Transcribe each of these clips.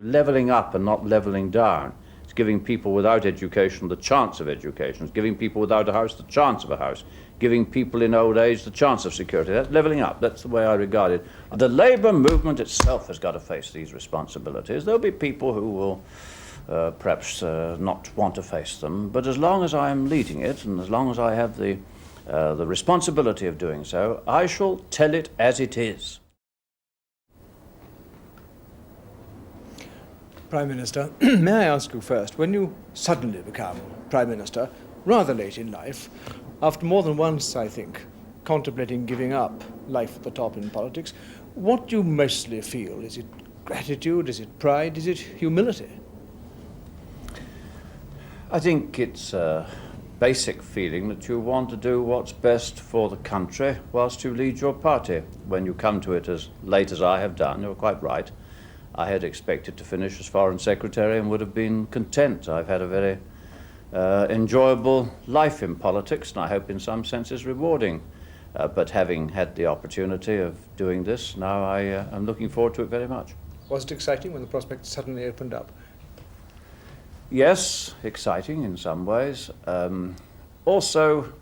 Levelling up and not levelling down. It's giving people without education the chance of education. It's giving people without a house the chance of a house. Giving people in old age the chance of security. That's levelling up. That's the way I regard it. The labour movement itself has got to face these responsibilities. There'll be people who will perhaps not want to face them, but as long as I am leading it and as long as I have the responsibility of doing so, I shall tell it as it is. Prime Minister, may I ask you first, when you suddenly become Prime Minister, rather late in life, after more than once, I think, contemplating giving up life at the top in politics, what do you mostly feel? Is it gratitude? Is it pride? Is it humility? I think it's a basic feeling that you want to do what's best for the country whilst you lead your party. When you come to it as late as I have done, you're quite right. I had expected to finish as Foreign Secretary and would have been content. I've had a very enjoyable life in politics, and I hope in some senses rewarding. But having had the opportunity of doing this, now I am looking forward to it very much. Was it exciting when the prospect suddenly opened up? Yes, exciting in some ways. Also,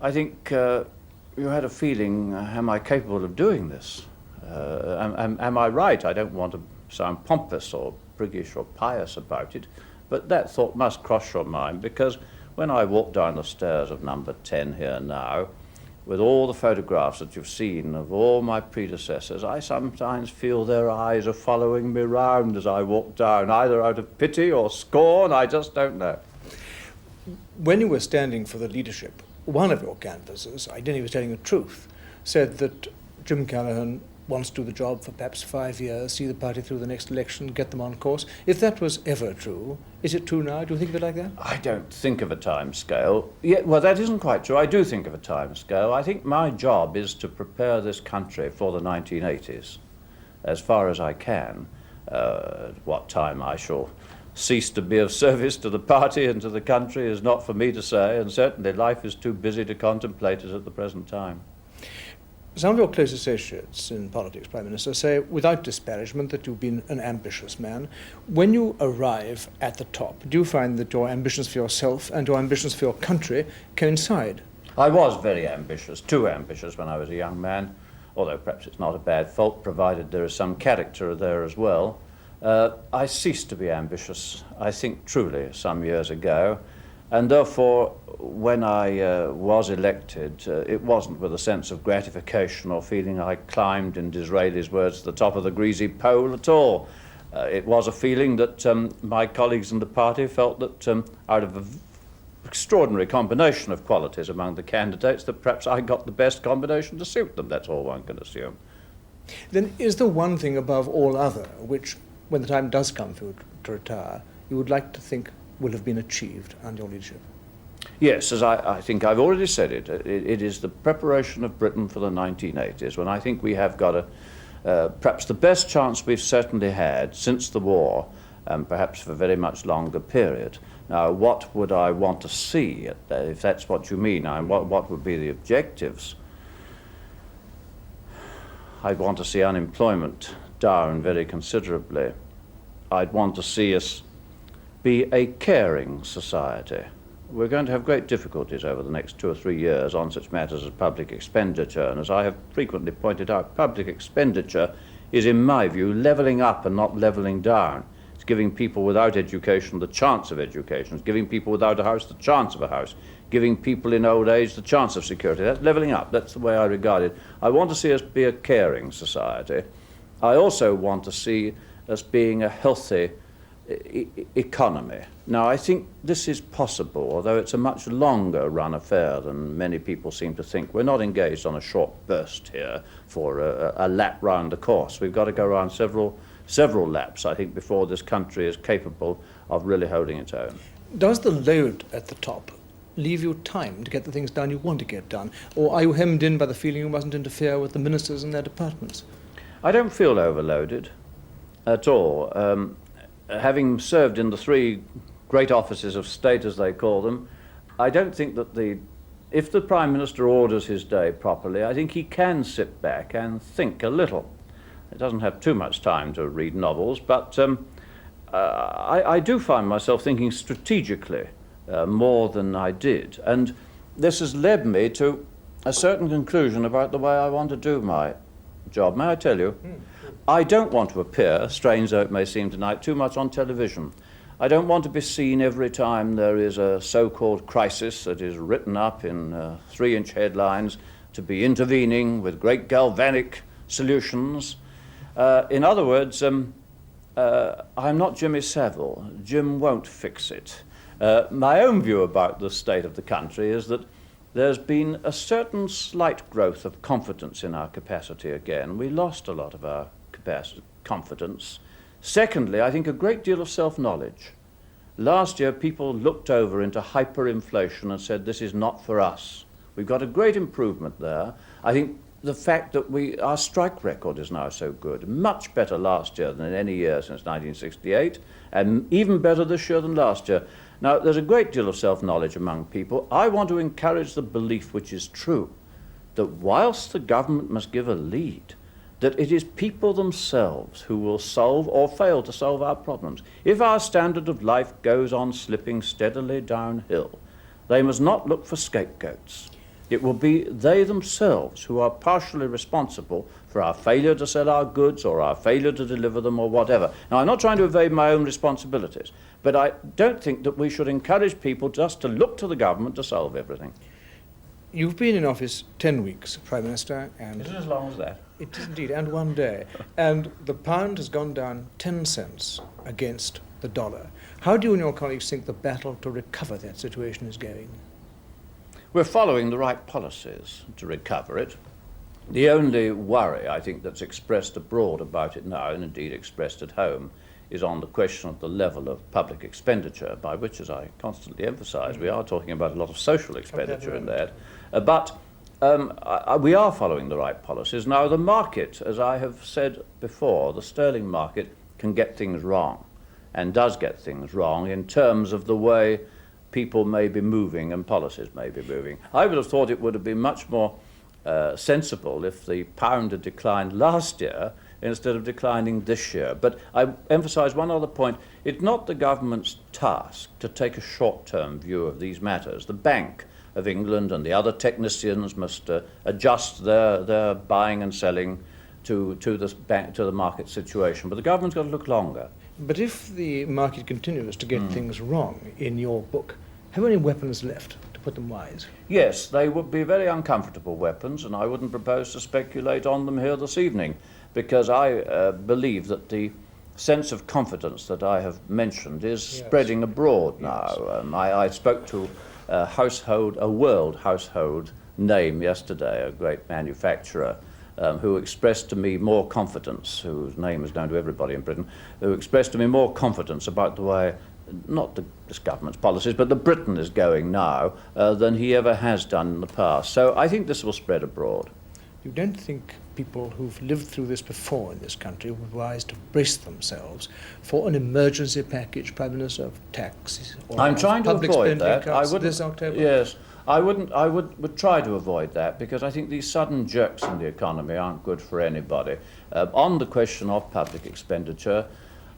I think you had a feeling, am I capable of doing this? Am I right? I don't want to sound pompous or priggish or pious about it, but that thought must cross your mind, because when I walk down the stairs of number 10 here now, with all the photographs that you've seen of all my predecessors, I sometimes feel their eyes are following me round as I walk down, either out of pity or scorn, I just don't know. When you were standing for the leadership, one of your canvassers, I didn't even telling the truth, said that Jim Callaghan wants to do the job for perhaps 5 years, see the party through the next election, get them on course. If that was ever true, is it true now? Do you think of it like that? I don't think of a time scale. Yeah, well, that isn't quite true. I do think of a time scale. I think my job is to prepare this country for the 1980s as far as I can. What time I shall cease to be of service to the party and to the country is not for me to say, and certainly life is too busy to contemplate it at the present time. Some of your close associates in politics, Prime Minister, say, without disparagement, that you've been an ambitious man. When you arrive at the top, do you find that your ambitions for yourself and your ambitions for your country coincide? I was very ambitious, too ambitious when I was a young man, although perhaps it's not a bad fault, provided there is some character there as well. I ceased to be ambitious, I think truly, some years ago, and therefore, when I was elected, it wasn't with a sense of gratification or feeling I climbed, in Disraeli's words, to the top of the greasy pole at all. It was a feeling that my colleagues in the party felt that out of an extraordinary combination of qualities among the candidates, that perhaps I got the best combination to suit them. That's all one can assume. Then is there one thing above all other which, when the time does come for you to retire, you would like to think will have been achieved under your leadership? Yes, as I think I've already said it, it is the preparation of Britain for the 1980s, when I think we have got perhaps the best chance we've certainly had since the war, and perhaps for a very much longer period. Now, what would I want to see, if that's what you mean, and what would be the objectives? I'd want to see unemployment down very considerably. I'd want to see us be a caring society. We're going to have great difficulties over the next 2 or 3 years on such matters as public expenditure, and as I have frequently pointed out, public expenditure is, in my view, levelling up and not levelling down. It's giving people without education the chance of education. It's giving people without a house the chance of a house. Giving people in old age the chance of security. That's levelling up. That's the way I regard it. I want to see us be a caring society. I also want to see us being a healthy economy. Now, I think this is possible, although it's a much longer run affair than many people seem to think. We're not engaged on a short burst here for a lap round the course. We've got to go around several laps, I think, before this country is capable of really holding its own. Does the load at the top leave you time to get the things done you want to get done? Or are you hemmed in by the feeling you mustn't interfere with the ministers and their departments? I don't feel overloaded at all. Having served in the 3 great offices of state, as they call them, I don't think that if the Prime Minister orders his day properly, I think he can sit back and think a little. It doesn't have too much time to read novels, but I do find myself thinking strategically more than I did. And this has led me to a certain conclusion about the way I want to do my job. May I tell you? I don't want to appear, strange though it may seem tonight, too much on television. I don't want to be seen every time there is a so-called crisis that is written up in 3-inch headlines to be intervening with great galvanic solutions. In other words, I'm not Jimmy Savile. Jim won't fix it. My own view about the state of the country is that there's been a certain slight growth of confidence in our capacity again. We lost a lot of our confidence. Secondly, I think a great deal of self-knowledge. Last year, people looked over into hyperinflation and said, this is not for us. We've got a great improvement there. I think the fact that our strike record is now so good, much better last year than in any year since 1968, and even better this year than last year. Now, there's a great deal of self-knowledge among people. I want to encourage the belief, which is true, that whilst the government must give a lead, that it is people themselves who will solve or fail to solve our problems. If our standard of life goes on slipping steadily downhill, they must not look for scapegoats. It will be they themselves who are partially responsible for our failure to sell our goods or our failure to deliver them or whatever. Now, I'm not trying to evade my own responsibilities, but I don't think that we should encourage people just to look to the government to solve everything. You've been in office 10 weeks, Prime Minister, and... Is it as long as that? It is indeed, and one day. And the pound has gone down 10 cents against the dollar. How do you and your colleagues think the battle to recover that situation is going? We're following the right policies to recover it. The only worry, I think, that's expressed abroad about it now, and indeed expressed at home, is on the question of the level of public expenditure, by which, as I constantly emphasise, we are talking about a lot of social expenditure in that. But we are following the right policies. Now, the market, as I have said before, the sterling market can get things wrong, and does get things wrong in terms of the way people may be moving and policies may be moving. I would have thought it would have been much more sensible if the pound had declined last year instead of declining this year. But I emphasise one other point. It's not the government's task to take a short-term view of these matters. The Bank of England and the other technicians must adjust their buying and selling to the market situation. But the government's got to look longer. But if the market continues to get things wrong, in your book, how many weapons left, to put them wise? Yes, they would be very uncomfortable weapons, and I wouldn't propose to speculate on them here this evening, because I believe that the sense of confidence that I have mentioned is spreading abroad now. I spoke to a world household name yesterday, a great manufacturer, who expressed to me more confidence, whose name is known to everybody in Britain, who expressed to me more confidence about the way, not this government's policies, but that Britain is going now than he ever has done in the past. So I think this will spread abroad. You don't think people who've lived through this before in this country would be wise to brace themselves for an emergency package, Prime Minister, of taxes or I'm trying to public avoid spending that. cuts this October? Yes. I would try to avoid that, because I think these sudden jerks in the economy aren't good for anybody. On the question of public expenditure,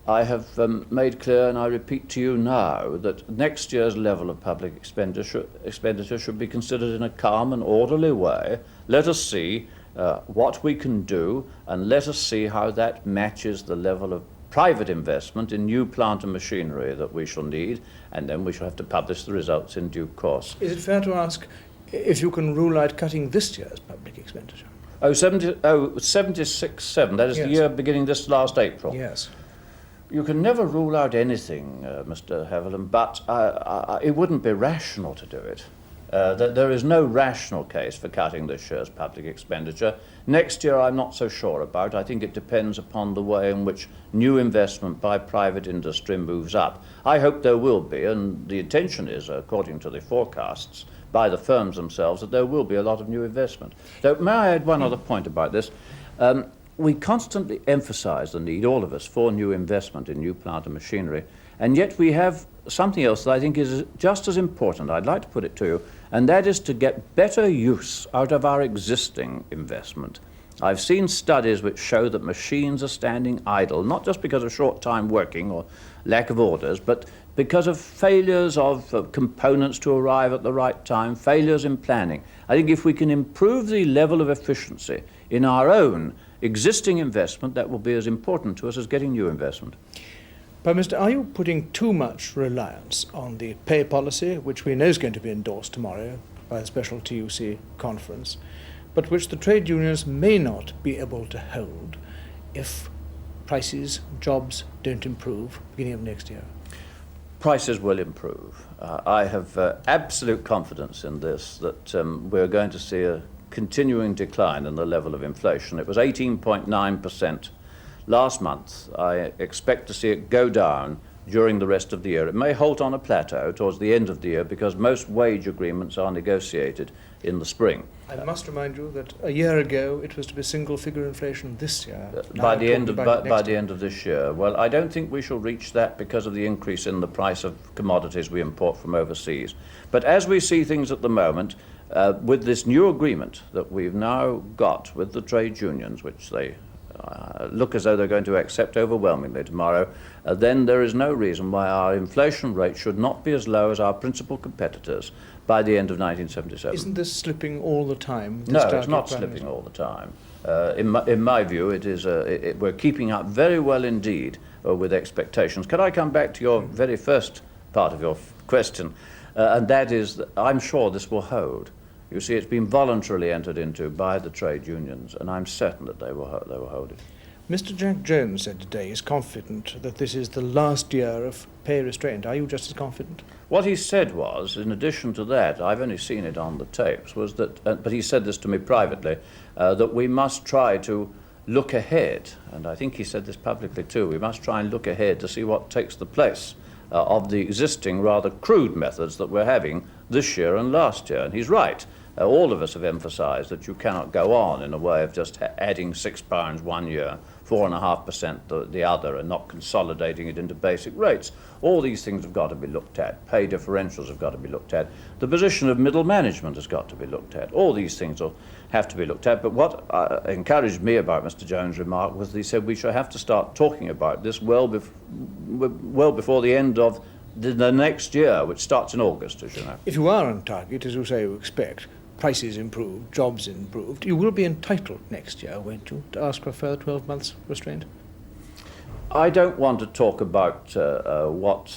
I have made clear, and I repeat to you now, that next year's level of public expenditure should be considered in a calm and orderly way. Let us see what we can do, and let us see how that matches the level of private investment in new plant and machinery that we shall need, and then we shall have to publish the results in due course. Is it fair to ask if you can rule out cutting this year's public expenditure? 76/7, that is the year beginning this last April. Yes. You can never rule out anything, Mr. Haviland, but it wouldn't be rational to do it. There is no rational case for cutting this year's public expenditure. Next year, I'm not so sure about. I think it depends upon the way in which new investment by private industry moves up. I hope there will be, and the intention is, according to the forecasts by the firms themselves, that there will be a lot of new investment. So may I add one other point about this? We constantly emphasise the need, all of us, for new investment in new plant and machinery, and yet we have something else that I think is just as important, I'd like to put it to you, and that is to get better use out of our existing investment. I've seen studies which show that machines are standing idle, not just because of short time working or lack of orders, but because of failures of components to arrive at the right time, failures in planning. I think if we can improve the level of efficiency in our own existing investment, that will be as important to us as getting new investment. Prime Minister, are you putting too much reliance on the pay policy, which we know is going to be endorsed tomorrow by a special TUC conference, but which the trade unions may not be able to hold if prices, jobs don't improve beginning of next year? Prices will improve. I have absolute confidence in this, that we're going to see a continuing decline in the level of inflation. It was 18.9% last month. I expect to see it go down during the rest of the year. It may halt on a plateau towards the end of the year because most wage agreements are negotiated in the spring. I must remind you that a year ago it was to be single-figure inflation this year. By the end of this year. Well, I don't think we shall reach that because of the increase in the price of commodities we import from overseas. But as we see things at the moment, with this new agreement that we've now got with the trade unions, which they look as though they're going to accept overwhelmingly tomorrow, then there is no reason why our inflation rate should not be as low as our principal competitors by the end of 1977. Isn't this slipping all the time? No, it's not slipping all the time. In my view, it is. We're keeping up very well indeed with expectations. Could I come back to your very first part of your question, and that is that I'm sure this will hold. You see, it's been voluntarily entered into by the trade unions, and I'm certain that they will hold it. Mr. Jack Jones said today he's confident that this is the last year of pay restraint. Are you just as confident? What he said was, in addition to that, I've only seen it on the tapes, was that, but he said this to me privately, that we must try to look ahead, and I think he said this publicly too, we must try and look ahead to see what takes the place of the existing rather crude methods that we're having this year and last year. And he's right. All of us have emphasised that you cannot go on in a way of just adding £6 one year, 4.5% the other, and not consolidating it into basic rates. All these things have got to be looked at. Pay differentials have got to be looked at. The position of middle management has got to be looked at. All these things will have to be looked at. But what encouraged me about Mr. Jones' remark was that he said we shall have to start talking about this well before the end of the next year, which starts in August, as you know. If you are on target, as you say you expect, prices improved, jobs improved, you will be entitled next year, won't you, to ask for a further 12 months restraint? I don't want to talk about what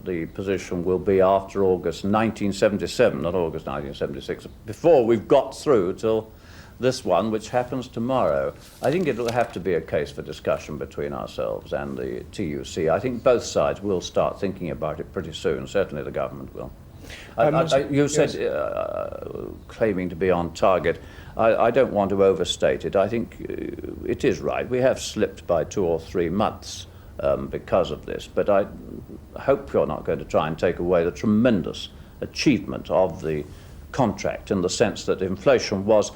the position will be after August 1977, not August 1976, before we've got through till this one, which happens tomorrow. I think it will have to be a case for discussion between ourselves and the TUC. I think both sides will start thinking about it pretty soon. Certainly the government will. You said claiming to be on target. I don't want to overstate it. I think it is right. We have slipped by 2 or 3 months because of this, but I hope you're not going to try and take away the tremendous achievement of the contract in the sense that inflation was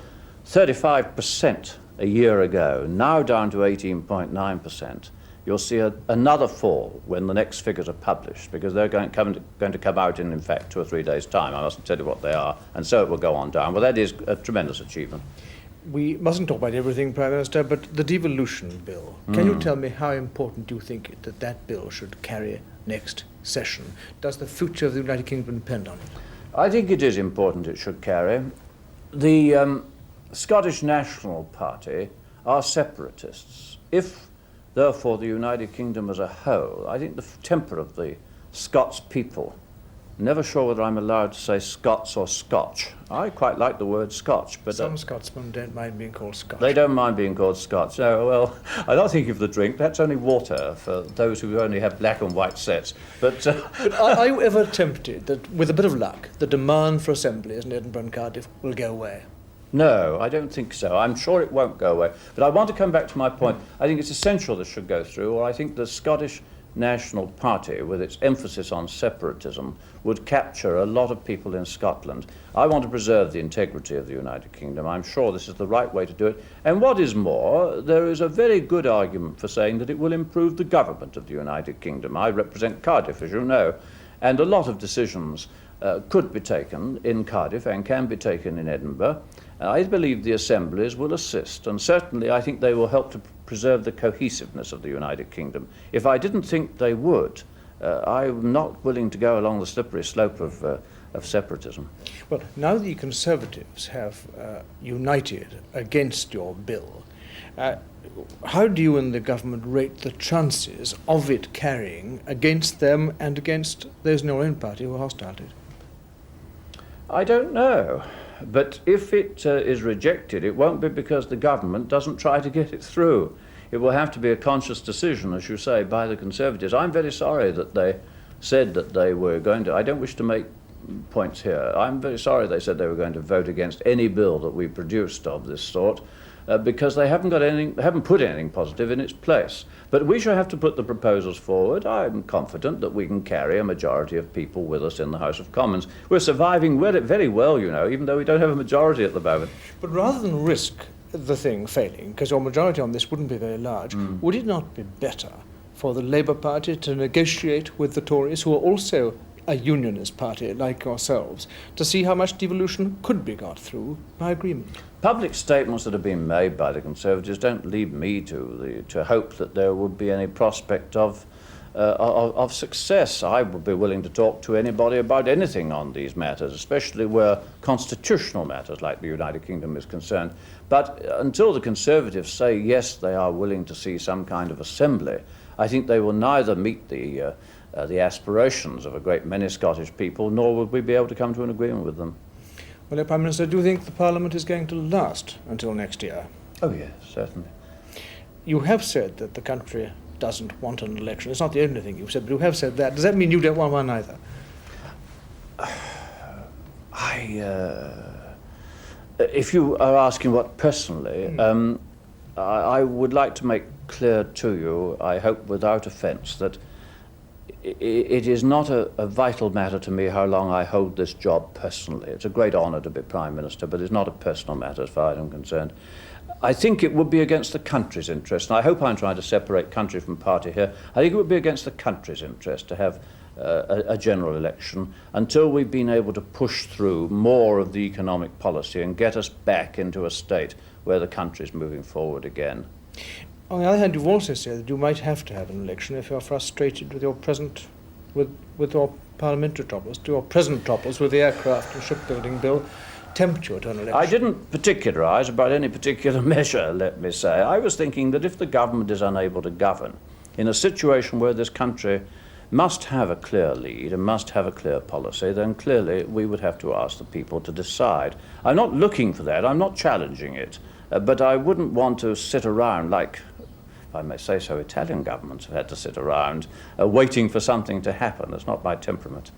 35% a year ago, now down to 18.9%. You'll see another fall when the next figures are published, because they're going to come out in fact 2 or 3 days' time. I mustn't tell you what they are, and so it will go on down. Well, that is a tremendous achievement. We mustn't talk about everything, Prime Minister, but the devolution bill. Can you tell me how important you think that bill should carry next session? Does the future of the United Kingdom depend on it? I think it is important it should carry. The Scottish National Party are separatists. If therefore, the United Kingdom as a whole, I think the temper of the Scots people, never sure whether I'm allowed to say Scots or Scotch. I quite like the word Scotch, but some Scotsmen don't mind being called Scotch. They don't mind being called Scotch. No, well, I'm not thinking of the drink. That's only water for those who only have black and white sets. But are you ever tempted that, with a bit of luck, the demand for assemblies in Edinburgh and Cardiff will go away? No, I don't think so. I'm sure it won't go away. But I want to come back to my point. I think it's essential this should go through, or I think the Scottish National Party, with its emphasis on separatism, would capture a lot of people in Scotland. I want to preserve the integrity of the United Kingdom. I'm sure this is the right way to do it. And what is more, there is a very good argument for saying that it will improve the government of the United Kingdom. I represent Cardiff, as you know, and a lot of decisions could be taken in Cardiff and can be taken in Edinburgh. I believe the assemblies will assist, and certainly I think they will help to preserve the cohesiveness of the United Kingdom. If I didn't think they would, I'm not willing to go along the slippery slope of separatism. Well, now the Conservatives have united against your bill, how do you and the government rate the chances of it carrying against them and against those in your own party who are hostile to it? I don't know. But if it is rejected, it won't be because the government doesn't try to get it through. It will have to be a conscious decision, as you say, by the Conservatives. I'm very sorry that they said that they were going to. I don't wish to make points here. I'm very sorry they said they were going to vote against any bill that we produced of this sort, because they haven't put anything positive in its place. But we shall have to put the proposals forward. I'm confident that we can carry a majority of people with us in the House of Commons. We're surviving very well, you know, even though we don't have a majority at the moment. But rather than risk the thing failing, because your majority on this wouldn't be very large, would it not be better for the Labour Party to negotiate with the Tories, who are also a unionist party like yourselves, to see how much devolution could be got through by agreement? Public statements that have been made by the Conservatives don't lead me to hope that there would be any prospect of success. I would be willing to talk to anybody about anything on these matters, especially where constitutional matters like the United Kingdom is concerned. But until the Conservatives say yes, they are willing to see some kind of assembly, I think they will neither meet the aspirations of a great many Scottish people, nor would we be able to come to an agreement with them. Well, Prime Minister, do you think the Parliament is going to last until next year? Oh yes, certainly. You have said that the country doesn't want an election. It's not the only thing you've said, but you have said that. Does that mean you don't want one either? If you are asking what personally, I would like to make clear to you, I hope without offence, that it is not a vital matter to me how long I hold this job personally. It's a great honour to be Prime Minister, but it's not a personal matter as far as I'm concerned. I think it would be against the country's interest, and I hope I'm trying to separate country from party here. I think it would be against the country's interest to have a general election until we've been able to push through more of the economic policy and get us back into a state where the country's moving forward again. On the other hand, you've also said that you might have to have an election if you're frustrated with your present, with your parliamentary troubles, to your present troubles with the aircraft and shipbuilding bill tempt you to an election. I didn't particularise about any particular measure, let me say. I was thinking that if the government is unable to govern, in a situation where this country must have a clear lead and must have a clear policy, then clearly we would have to ask the people to decide. I'm not looking for that, I'm not challenging it, but I wouldn't want to sit around like, if I may say so, Italian governments have had to sit around waiting for something to happen. That's not my temperament.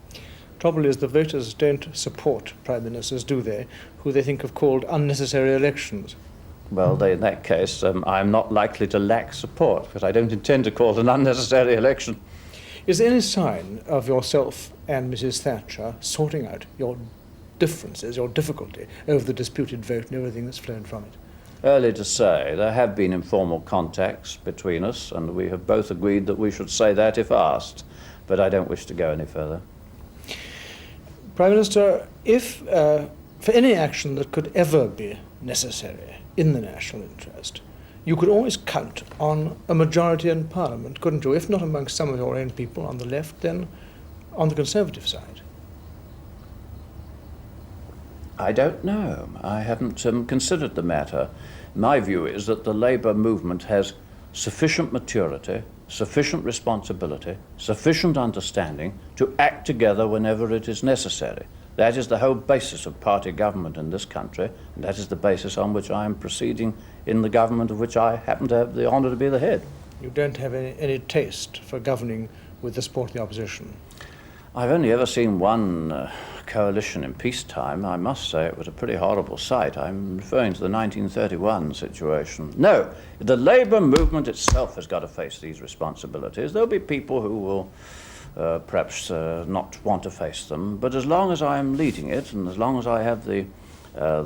Trouble is the voters don't support prime ministers, do they, who they think have called unnecessary elections? Well, in that case, I'm not likely to lack support, because I don't intend to call an unnecessary election. Is there any sign of yourself and Mrs. Thatcher sorting out your differences, your difficulty over the disputed vote and everything that's flown from it? Early to say. There have been informal contacts between us, and we have both agreed that we should say that if asked, but I don't wish to go any further. Prime Minister, if for any action that could ever be necessary in the national interest, you could always count on a majority in Parliament, couldn't you? If not amongst some of your own people on the left, then on the Conservative side. I don't know. I haven't considered the matter. My view is that the Labour movement has sufficient maturity, sufficient responsibility, sufficient understanding to act together whenever it is necessary. That is the whole basis of party government in this country, and that is the basis on which I am proceeding in the government of which I happen to have the honour to be the head. You don't have any taste for governing with the support of the opposition? I've only ever seen one coalition in peacetime. I must say it was a pretty horrible sight. I'm referring to the 1931 situation. No, the Labour movement itself has got to face these responsibilities. There'll be people who will perhaps not want to face them, but as long as I'm leading it and as long as I have the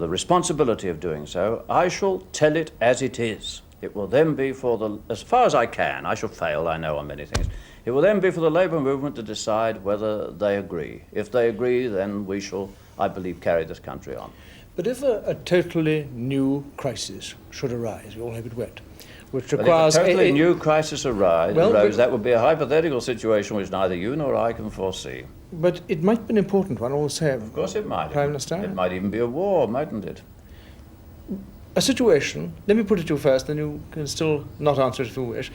responsibility of doing so, I shall tell it as it is. It will then be as far as I can, I shall fail, I know, on many things. It will then be for the Labour movement to decide whether they agree. If they agree, then we shall, I believe, carry this country on. But if a totally new crisis should arise, we all hope it won't, which But requires if a totally new crisis arose, but- that would be a hypothetical situation which neither you nor I can foresee. But it might be an important one also. Of course it might. Prime Minister? It might even be a war, mightn't it? A situation, let me put it to you first, then you can still not answer it if you wish.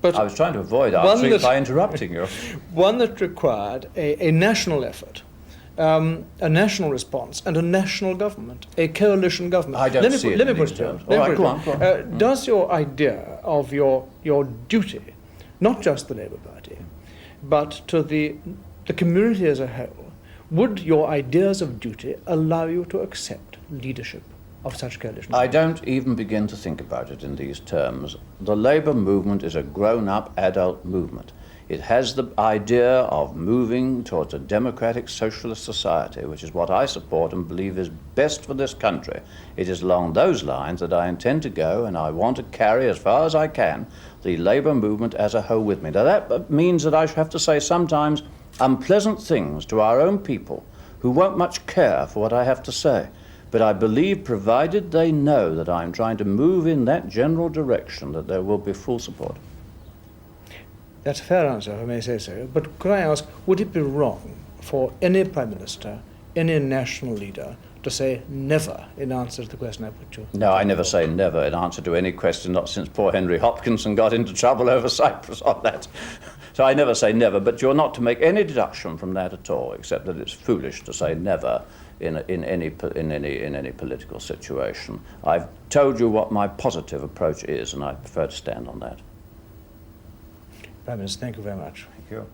But I was trying to avoid One answering that- by interrupting you. one that required a national effort, a national response, and a national government, a coalition government. I don't let me see put, it let me in put these it to you. terms. Let me All right, put go it on, to you. Does your idea of your duty, not just the Labour Party, but to the community as a whole, would your ideas of duty allow you to accept leadership of such coalition? I don't even begin to think about it in these terms. The Labour movement is a grown-up adult movement. It has the idea of moving towards a democratic socialist society, which is what I support and believe is best for this country. It is along those lines that I intend to go, and I want to carry as far as I can the Labour movement as a whole with me. Now that means that I have to say sometimes unpleasant things to our own people who won't much care for what I have to say. But I believe, provided they know that I'm trying to move in that general direction, that there will be full support. That's a fair answer, if I may say so. But could I ask, would it be wrong for any Prime Minister, any national leader, to say never in answer to the question I put to you? No, I never say never in answer to any question, not since poor Henry Hopkinson got into trouble over Cyprus on that. So I never say never, but you're not to make any deduction from that at all, except that it's foolish to say never in any political situation. I've told you what my positive approach is, and I prefer to stand on that. Prime Minister, thank you very much. Thank you.